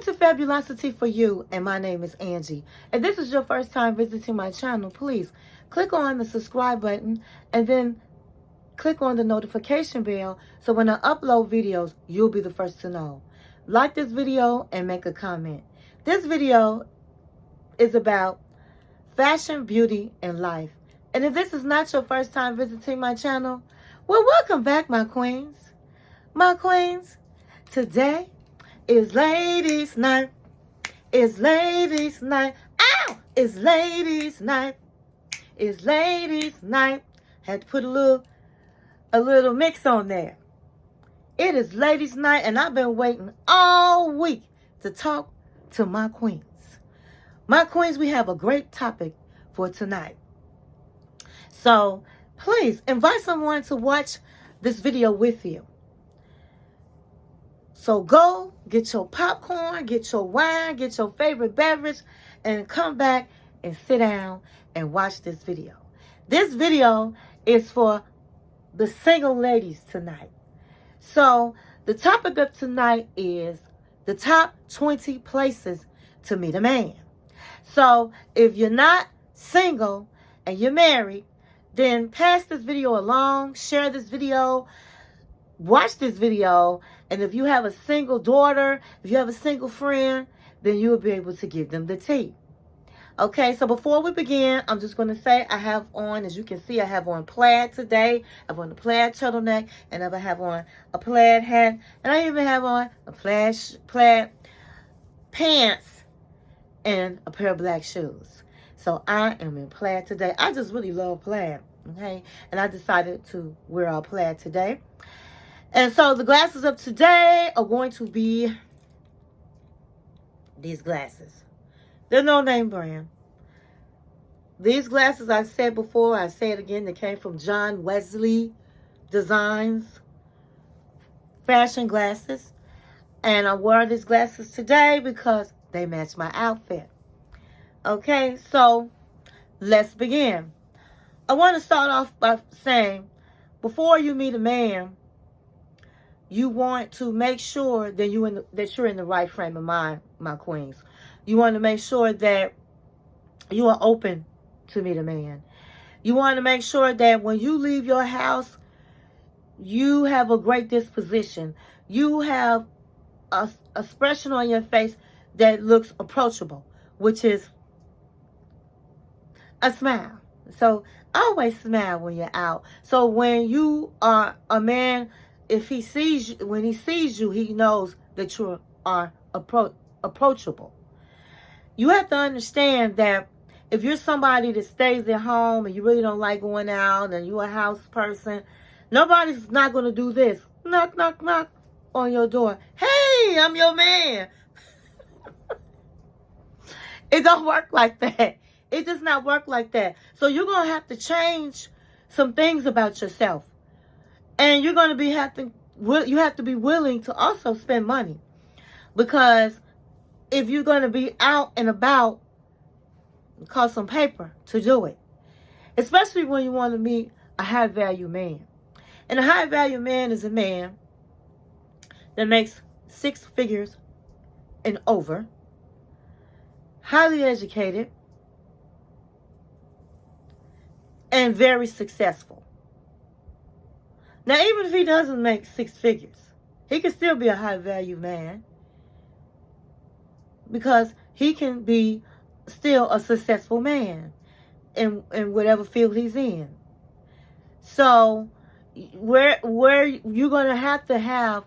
Welcome to Fabulosity For You, and my name is Angie. If this is your first time visiting my channel, please click on the subscribe button and then click on the notification bell so when I upload videos, you'll be the first to know. Like this video and make a comment. This video is about fashion, beauty, and life. And if this is not your first time visiting my channel, well, welcome back, my queens. My queens, today is ladies' night. It's ladies' night. Ow! It's ladies' night. It's ladies' night. Had to put a little mix on there. It is ladies' night, and I've been waiting all week to talk to my queens. My queens, we have a great topic for tonight. So please invite someone to watch this video with you. So go get your popcorn, get your wine, get your favorite beverage, and come back and sit down and watch this video. This video is for the single ladies tonight. So the topic of tonight is the top 20 places to meet a man. So if you're not single and you're married, then pass this video along, share this video, watch this video, and if you have a single daughter, if you have a single friend, then you will be able to give them the tea. Okay, so before we begin, I'm just going to say I have on, as you can see, I have on plaid today. I have on a plaid turtleneck, and I have on a plaid hat, and I even have on a plaid pants and a pair of black shoes. So I am in plaid today. I just really love plaid, okay? And I decided to wear all plaid today. And so the glasses of today are going to be these glasses. They're no name brand. These glasses, I said before, I say it again, they came from John Wesley Designs fashion glasses. And I wore these glasses today because they match my outfit. Okay, so let's begin. I want to start off by saying, before you meet a man, you want to make sure that you're in the right frame of mind, my queens. You want to make sure that you are open to meet a man. You want to make sure that when you leave your house, you have a great disposition. You have a expression on your face that looks approachable, which is a smile. So always smile when you're out. So when you are a man, if he sees you, when he sees you, he knows that you are approachable. You have to understand that if you're somebody that stays at home and you really don't like going out and you're a house person, nobody's not going to do this. Knock, knock, knock on your door. Hey, I'm your man. It don't work like that. It does not work like that. So you're going to have to change some things about yourself. And you're going to you have to be willing to also spend money. Because if you're going to be out and about, it costs some paper to do it. Especially when you want to meet a high value man. And a high value man is a man that makes 6 figures and over, highly educated, and very successful. Now, even if he doesn't make 6 figures, he can still be a high value man because he can be still a successful man in whatever field he's in. So where you're going to have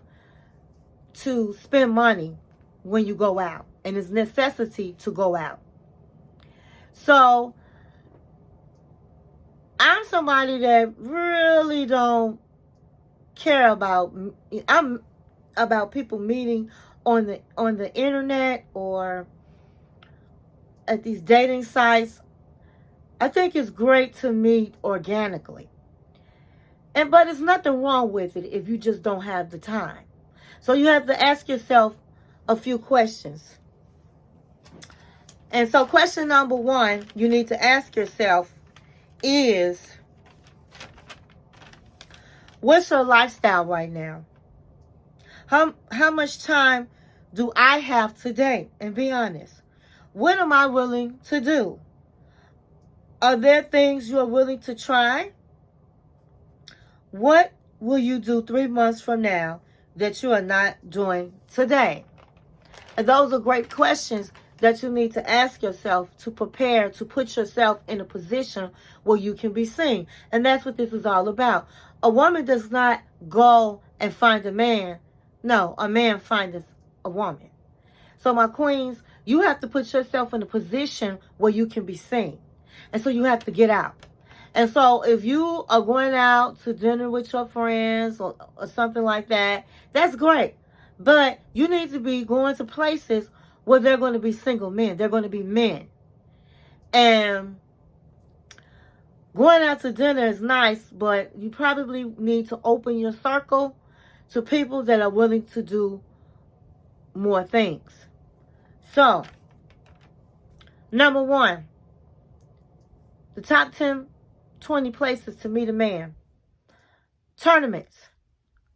to spend money when you go out, and it's necessity to go out. So I'm somebody that really don't care about people meeting on the internet or at these dating sites. I think it's great to meet organically. But there's nothing wrong with it if you just don't have the time. So you have to ask yourself a few questions. And so question number 1 you need to ask yourself is, what's your lifestyle right now? How much time do I have today? And be honest. What am I willing to do? Are there things you are willing to try? What will you do 3 months from now that you are not doing today? And those are great questions that you need to ask yourself to prepare, to put yourself in a position where you can be seen. And that's what this is all about. A woman does not go and find a man. No, a man findeth a woman. So my queens, you have to put yourself in a position where you can be seen. And so you have to get out. And so if you are going out to dinner with your friends or something like that, that's great. But you need to be going to places where they're going to be single men. They're going to be men. And going out to dinner is nice, but you probably need to open your circle to people that are willing to do more things. So, number 1, the top 10, 20 places to meet a man. Tournaments,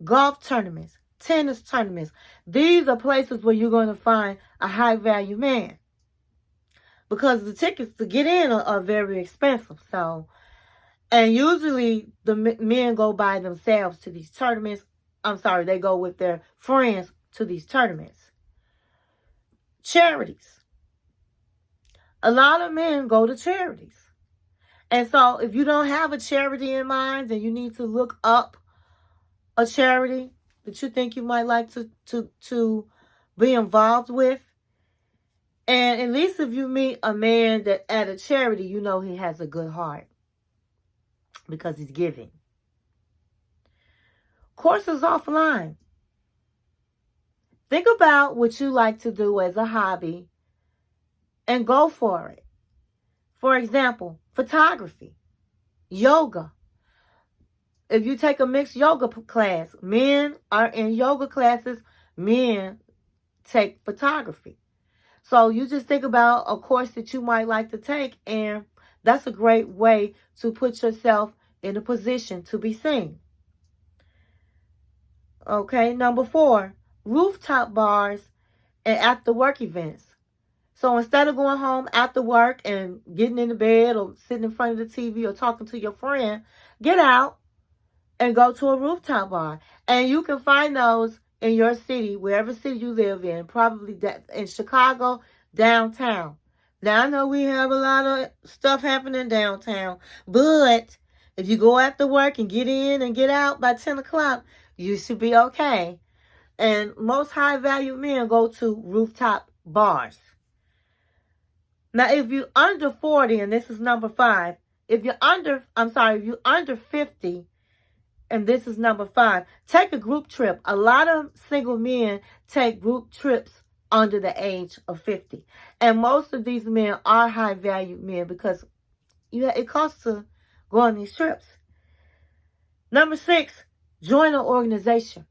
golf tournaments, tennis tournaments. These are places where you're going to find a high value man. Because the tickets to get in are very expensive. So, and usually the men go by themselves to these tournaments. They go with their friends to these tournaments. Charities. A lot of men go to charities. And so if you don't have a charity in mind, then you need to look up a charity that you think you might like to be involved with. And at least if you meet a man that at a charity, you know he has a good heart because he's giving. Courses offline. Think about what you like to do as a hobby and go for it. For example, photography, yoga. If you take a mixed yoga class, men are in yoga classes, men take photography. So you just think about a course that you might like to take, and that's a great way to put yourself in a position to be seen. Okay, number 4, rooftop bars and after work events. So instead of going home after work and getting in the bed or sitting in front of the TV or talking to your friend, get out and go to a rooftop bar. And you can find those in your city, wherever city you live in, probably in Chicago, downtown. Now, I know we have a lot of stuff happening downtown, but if you go after work and get in and get out by 10 o'clock, you should be okay. And most high-value men go to rooftop bars. Now, if you're under 40, and this is number 5, if you're under 50, and this is number 5, take a group trip. A lot of single men take group trips under the age of 50. And most of these men are high-value men because it costs to go on these trips. Number 6, join an organization.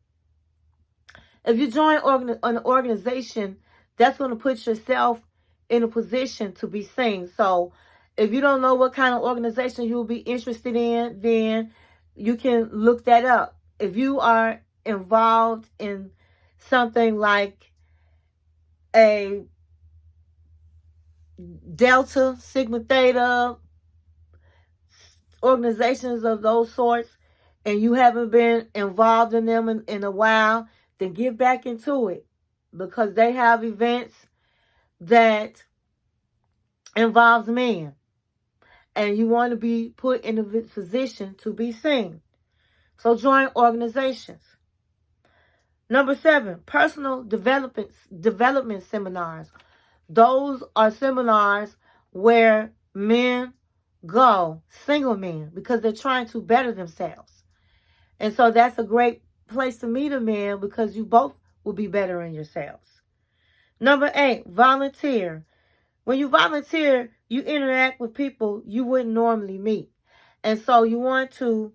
If you join an organization, that's going to put yourself in a position to be seen. So if you don't know what kind of organization you'll be interested in, then you can look that up. If you are involved in something like a Delta, Sigma Theta, organizations of those sorts, and you haven't been involved in them in a while, then get back into it, because they have events that involves men, and you want to be put in a position to be seen. So join organizations. Number 7, personal development seminars. Those are seminars where men go, single men, because they're trying to better themselves. And so that's a great place to meet a man, because you both will be bettering yourselves. Number 8, volunteer. When you volunteer, you interact with people you wouldn't normally meet. And so you want to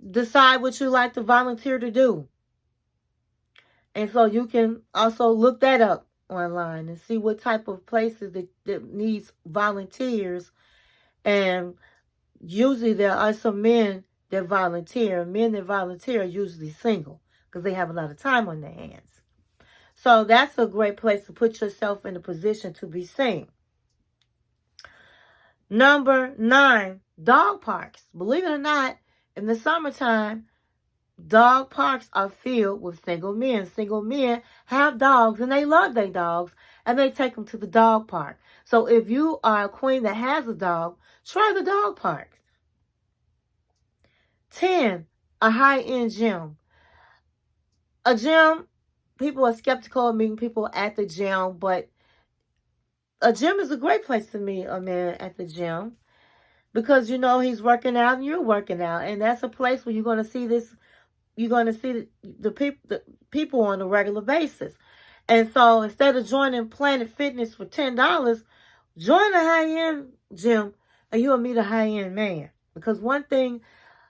decide what you like to volunteer to do. And so you can also look that up online and see what type of places that needs volunteers. And usually there are some men that volunteer. Men that volunteer are usually single because they have a lot of time on their hands. So that's a great place to put yourself in a position to be seen. Number 9, dog parks. Believe it or not, in the summertime, dog parks are filled with single men. Single men have dogs and they love their dogs and they take them to the dog park. So if you are a queen that has a dog, try the dog parks. 10, a high-end gym. A gym, people are skeptical of meeting people at the gym, but a gym is a great place to meet a man at the gym because you know he's working out and you're working out, and that's a place where you're going to see this. You're going to see the people on a regular basis. And so instead of joining Planet Fitness for $10, join a high-end gym and you'll meet a high-end man. Because one thing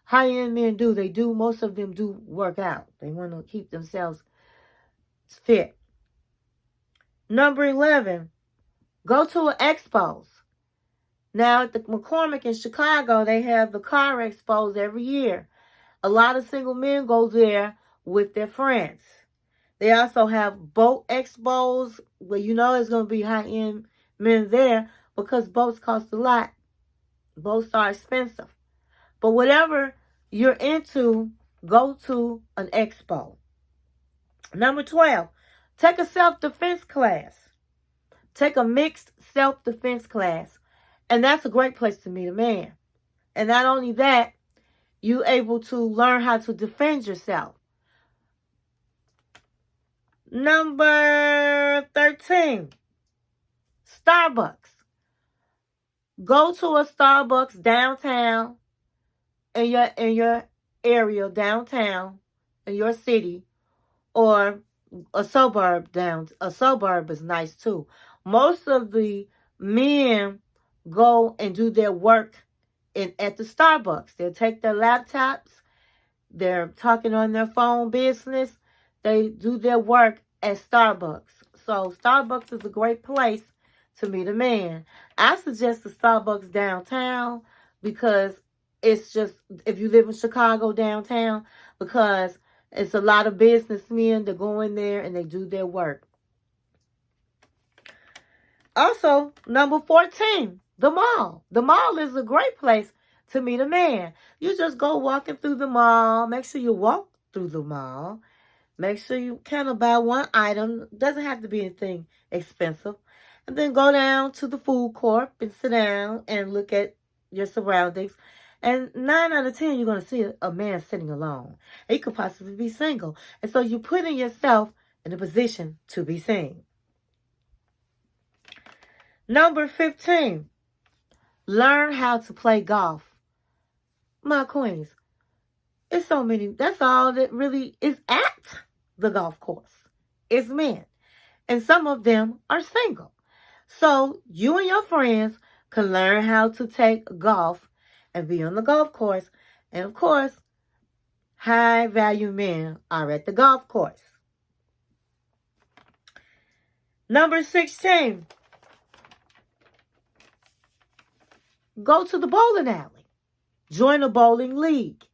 high-end men do, most of them do work out. They want to keep themselves fit. Number 11, go to an expos. Now at the McCormick in Chicago, they have the car expos every year. A lot of single men go there with their friends. They also have boat expos where you know there's going to be high-end men there because boats cost a lot. Boats are expensive. But whatever you're into, go to an expo. Number 12, take a self-defense class. Take a mixed self-defense class. And that's a great place to meet a man. And not only that, you're able to learn how to defend yourself. Number 13, Starbucks. Go to a Starbucks downtown in your area, downtown in your city, or a suburb down. A suburb is nice too. Most of the men go and do their work at the Starbucks. They'll take their laptops. They're talking on their phone business. They do their work at Starbucks. So Starbucks is a great place to meet a man. I suggest the Starbucks downtown because it's just, if you live in Chicago downtown, because it's a lot of businessmen that go in there and they do their work. Also, number 14, the mall. The mall is a great place to meet a man. You just go walking through the mall. Make sure you walk through the mall. Make sure you kind of buy one item. Doesn't have to be anything expensive. And then go down to the food court and sit down and look at your surroundings. And 9 out of 10, you're going to see a man sitting alone. He could possibly be single. And so you're putting yourself in a position to be seen. Number 15, learn how to play golf. My queens, it's so many. That's all that really is at the golf course. It's men. And some of them are single. So you and your friends can learn how to take golf and be on the golf course. And of course, high value men are at the golf course. Number 16, go to the bowling alley. Join a bowling league.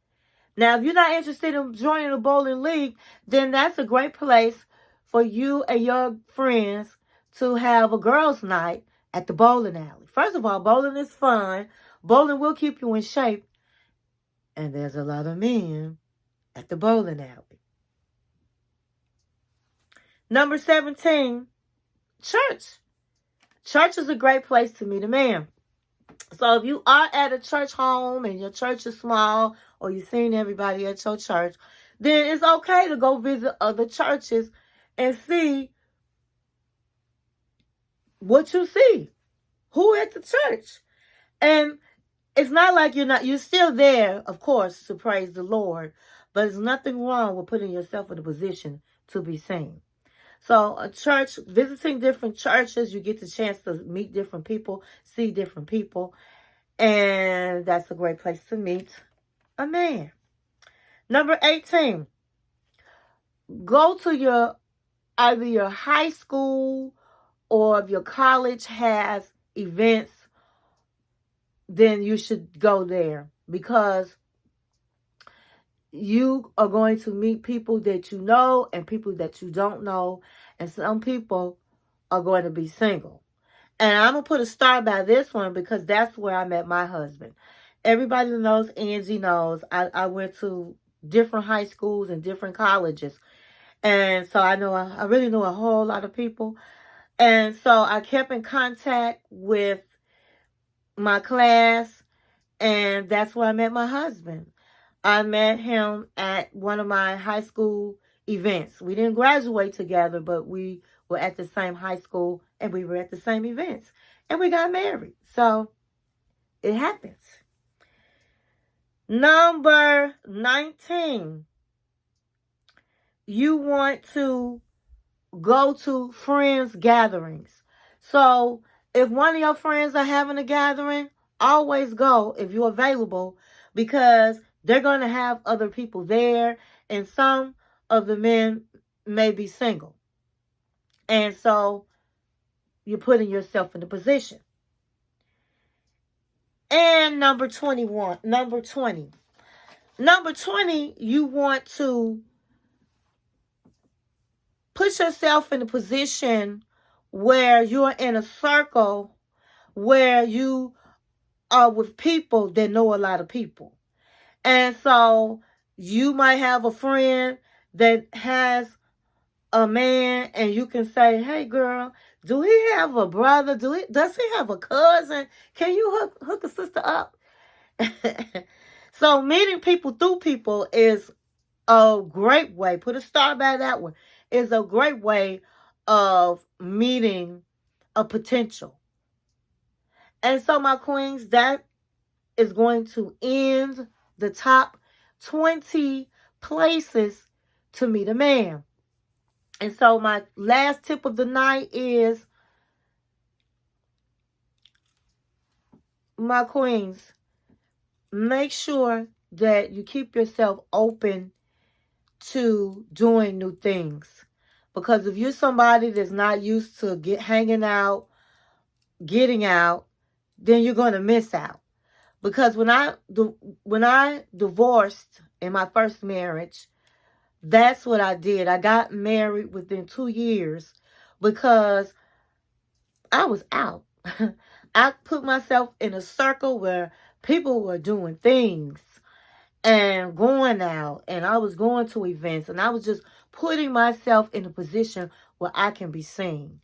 Now, if you're not interested in joining a bowling league, then that's a great place for you and your friends to have a girls' night at the bowling alley. First of all, bowling is fun. Bowling will keep you in shape. And there's a lot of men at the bowling alley. Number 17, church. Church is a great place to meet a man. So if you are at a church home and your church is small, or you've seen everybody at your church, then it's okay to go visit other churches and see what you see. Who at the church? And it's not like you're still there, of course, to praise the Lord, but there's nothing wrong with putting yourself in a position to be seen. So a church, visiting different churches, you get the chance to meet different people, see different people. And that's a great place to meet a man. Number 18, go to either your high school or if your college has events, then you should go there because you are going to meet people that you know and people that you don't know. And some people are going to be single. And I'm going to put a star by this one because that's where I met my husband. Everybody that knows Angie knows I went to different high schools and different colleges. And so I really know a whole lot of people. And so I kept in contact with my class, and that's where I met my husband. I met him at one of my high school events. We didn't graduate together, but we were at the same high school and we were at the same events. And we got married. So it happens. Number 19. You want to go to friends' gatherings. So if one of your friends are having a gathering, always go if you're available, because they're going to have other people there, and some of the men may be single. And so you're putting yourself in a position. And number 21, number 20. Number 20, you want to put yourself in a position where you're in a circle where you are with people that know a lot of people. And so you might have a friend that has a man, and you can say, hey girl, do he have a brother? Does he have a cousin? Can you hook a sister up? So meeting people through people is a great way. Put a star by that one. Is a great way of meeting a potential. And so my queens, that is going to end the top 20 places to meet a man. And so my last tip of the night is, my queens, make sure that you keep yourself open to doing new things. Because if you're somebody that's not used to hanging out, getting out, then you're going to miss out. Because when I divorced in my first marriage, that's what I did. I got married within 2 years because I was out. I put myself in a circle where people were doing things and going out, and I was going to events, and I was just putting myself in a position where I can be seen.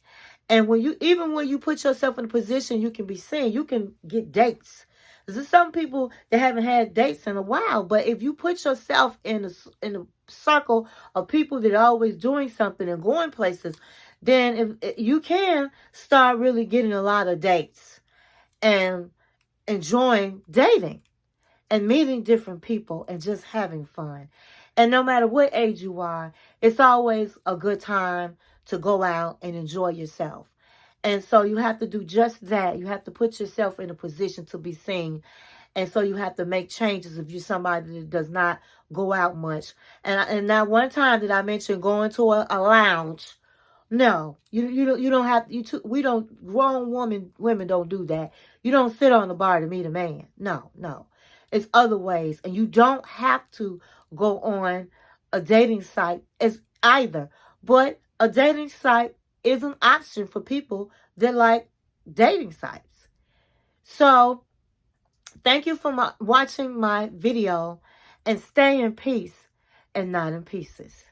And when you put yourself in a position you can be seen, you can get dates. There's some people that haven't had dates in a while, but if you put yourself in a circle of people that are always doing something and going places, then if you can start really getting a lot of dates and enjoying dating and meeting different people and just having fun. And no matter what age you are, it's always a good time to go out and enjoy yourself. And so you have to do just that. You have to put yourself in a position to be seen. And so you have to make changes if you're somebody that does not go out much. And now one time did I mention going to a lounge? No, you don't have we don't, grown women don't do that. You don't sit on the bar to meet a man. No. It's other ways, and you don't have to go on a dating site as either. But a dating site is an option for people that like dating sites. So thank you for watching my video, and stay in peace and not in pieces.